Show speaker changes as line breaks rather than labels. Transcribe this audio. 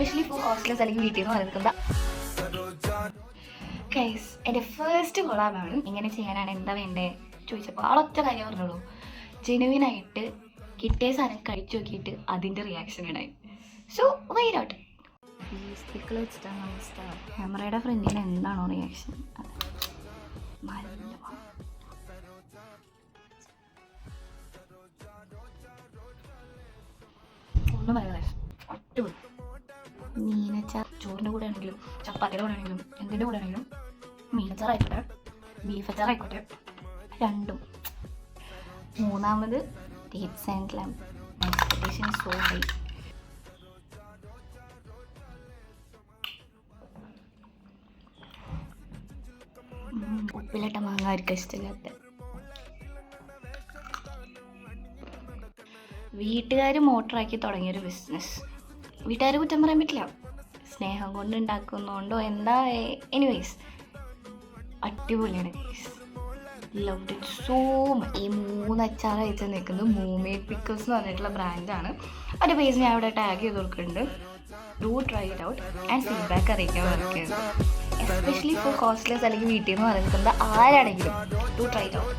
Especially for hostellers അല്ലെങ്കിൽ വീട്ടിൽ നിന്ന് പറയുന്നത് ഗൈസ്. എൻ്റെ ഫസ്റ്റ് കൊളാബാണ്. എങ്ങനെ ചെയ്യാനാണ്, എന്താ വേണ്ടേ ചോദിച്ചപ്പോൾ ആളൊറ്റ കാര്യം പറഞ്ഞോളൂ. ജെനുവിനായിട്ട് കിട്ടിയ സാധനം കഴിച്ചു നോക്കിയിട്ട് അതിൻ്റെ റിയാക്ഷൻ ഉണ്ടായി. So wait out. ക്യാമറയുടെ ഫ്രണ്ടിൽ എന്താണോ റിയാക്ഷൻ ഒന്നും പറയുന്നത് ഒട്ടും മീനച്ചാർ ചോറിൻ്റെ കൂടെ ആണെങ്കിലും ചപ്പാത്തിയുടെ കൂടെ ആണെങ്കിലും എന്തിൻ്റെ കൂടെ ആണെങ്കിലും മീനച്ചാറായിക്കോട്ടെ ബീഫ് അച്ചാറായിക്കോട്ടെ രണ്ടും. മൂന്നാമത് ഡേറ്റ്സ് ആൻഡ് ലം. Expectation so high. ഉപ്പിലിട്ട മാങ്ങ ആർക്കും ഇഷ്ടമില്ലാത്ത. വീട്ടുകാർ മോട്ടറാക്കി തുടങ്ങിയൊരു ബിസിനസ്. വീട്ടുകാർ കുറ്റം പറയാൻ പറ്റില്ല, സ്നേഹം കൊണ്ട് ഉണ്ടാക്കുന്നതുകൊണ്ടോ എന്താ. എനിവേസ് അടിപൊളിയാണ് guys. Loved it so much. ഈ 3 അച്ചാർ അയച്ച് നിൽക്കുന്നത് മൂമേഡ് പിക്കിൾസ് എന്ന് പറഞ്ഞിട്ടുള്ള ബ്രാൻഡാണ്. അതിൻ്റെ പേജ് ഞാൻ അവിടെ ടാഗ് ചെയ്ത് കൊടുക്കുന്നുണ്ട്. Do try it out and feedback അറിയിക്കാൻ മറക്കരുത്. എസ്പെഷ്യലി ഫോർ ഹോസ്റ്റലേഴ്സ് അല്ലെങ്കിൽ വീട്ടിൽ നിന്ന് പറയുന്നത് ആരാണെങ്കിലും ഡു ട്രൈ ഇറ്റ് ഔട്ട്.